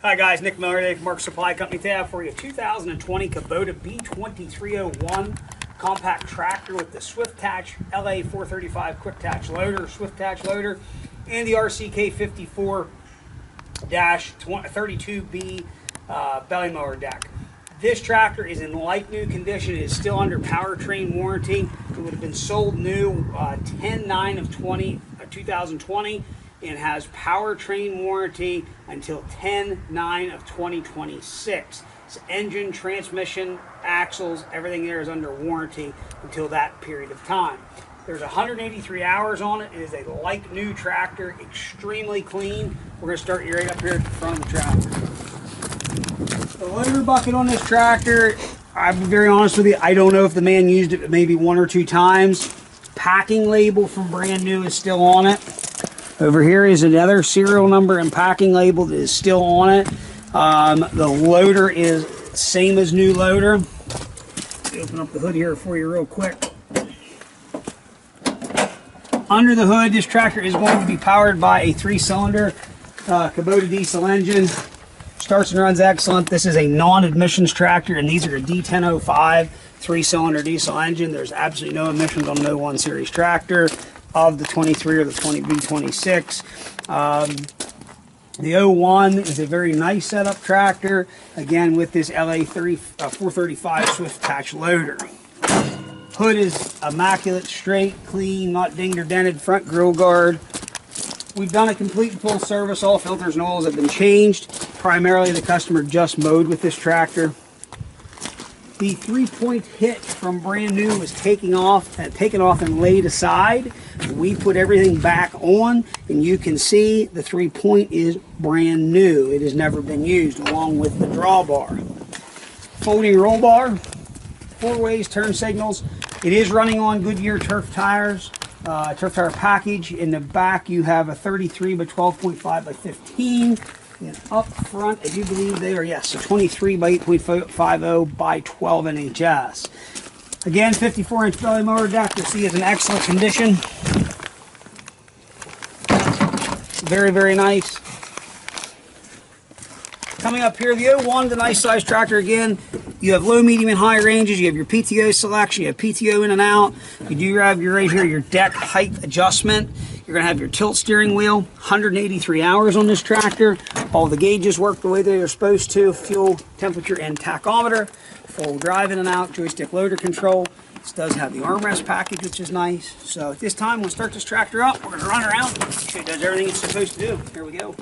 Hi guys, Nick Mower today from Mark Supply Company. Today I have for you a 2020 Kubota B2301 compact tractor with the Swift-Tach LA 435 quick Tach loader, Swift-Tach loader, and the RCK 54-32B belly mower deck. This tractor is in like new condition. It is still under powertrain warranty. It would have been sold new 10/9 of 2020 and has powertrain warranty until 10/9 of 2026. It's engine, transmission, axles, everything there is under warranty until that period of time. There's 183 hours on it. It is a like new tractor, extremely clean. We're going to start you right up here at the front of the tractor. The loader bucket on this tractor, I'll be very honest with you, I don't know if the man used it maybe 1 or 2 times. Packing label from brand new is still on it. Over here is another serial number and packing label that is still on it. The loader is same as new loader. Open up the hood here for you real quick. Under the hood, this tractor is going to be powered by a 3-cylinder Kubota diesel engine. Starts and runs excellent. This is a non-emissions tractor, and these are a D1005 3-cylinder diesel engine. There's absolutely no emissions on no 1 Series tractor of the 23 or the 20B26. The 01 is a very nice setup tractor, again with this LA 435 Swift-Tach loader. Hood is immaculate, straight, clean, not dinged or dented. Front grill guard. We've done a complete and full service. All filters and oils have been changed. Primarily the customer just mowed with this tractor. The 3-point hitch from brand new was taken off and laid aside. We put everything back on, and you can see the 3-point is brand new. It has never been used, along with the drawbar. Folding roll bar, 4-ways turn signals. It is running on Goodyear turf tires, turf tire package. In the back you have a 33 by 12.5 by 15. And up front, I do believe they are, yes, a 23 by 8.50 by 12 NHS. Again, 54-inch belly mower deck. You'll see is in excellent condition. Very, very nice. Coming up here, the 01, the nice size tractor again. You have low, medium, and high ranges. You have your PTO selection. You have PTO in and out. You do have your right here, your deck height adjustment. You're going to have your tilt steering wheel. 183 hours on this tractor. All the gauges work the way they are supposed to. Fuel, temperature, and tachometer. Full drive in and out. Joystick loader control. This does have the armrest package, which is nice. So at this time, we'll start this tractor up. We're going to run around. Make sure it does everything it's supposed to do. Here we go.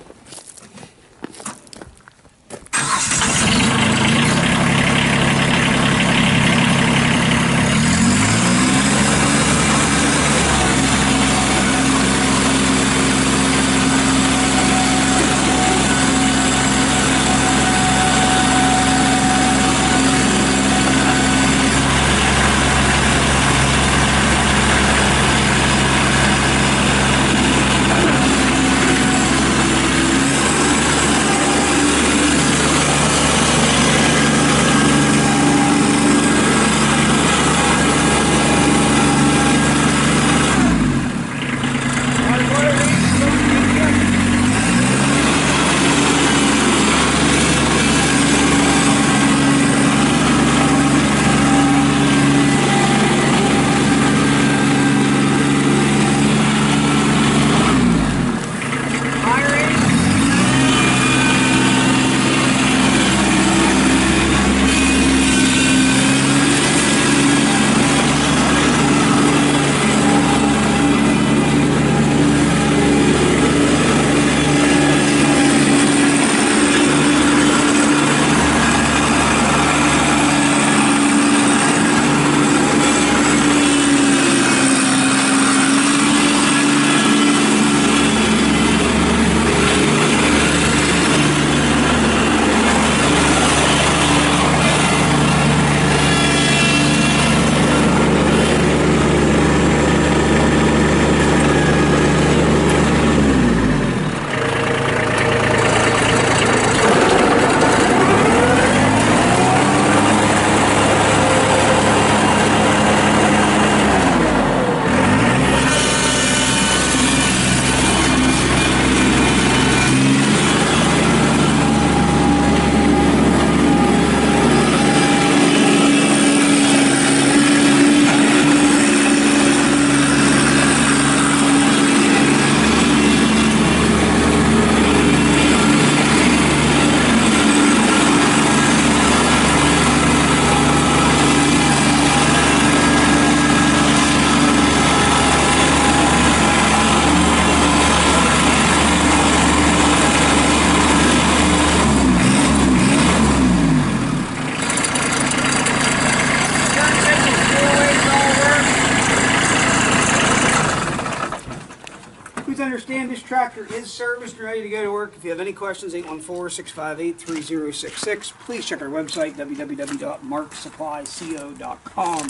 tractor is serviced and ready to go to work. If you have any questions, 814-658-3066. Please check our website, www.marksupplyco.com.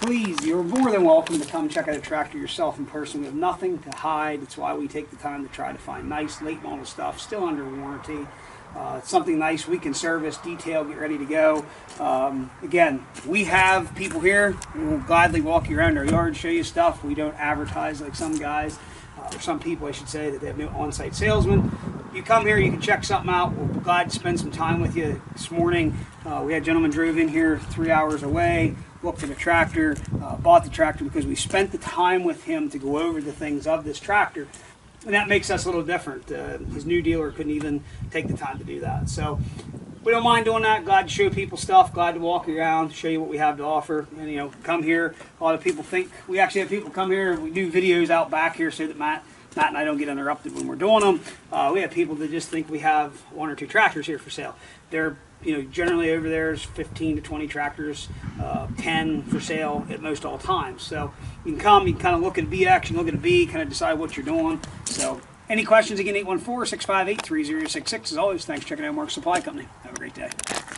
Please, you're more than welcome to come check out a tractor yourself in person. We have nothing to hide. It's why we take the time to try to find nice, late model stuff, still under warranty. Something nice we can service, detail, get ready to go. Again, we have people here who will gladly walk you around our yard, show you stuff. We don't advertise like some guys, or some people I should say, that they have no on-site salesmen. You come here, you can check something out. We'll be glad to spend some time with you this morning. We had a gentleman drove in here 3 hours away, looked at a tractor, bought the tractor because we spent the time with him to go over the things of this tractor. And that makes us a little different. His new dealer couldn't even take the time to do that. So we don't mind doing that. Glad to show people stuff. Glad to walk you around, show you what we have to offer. And, you know, come here. A lot of people think, we actually have people come here. We do videos out back here so that Matt and I don't get interrupted when we're doing them. We have people that just think we have 1 or 2 tractors here for sale. They're, you know, generally over there is 15 to 20 tractors, 10 for sale at most all times. So you can come, you can kind of look at a B action, look at a B, kind of decide what you're doing. So any questions, again, 814-658-3066. As always, thanks for checking out Mark Supply Company. Have a great day.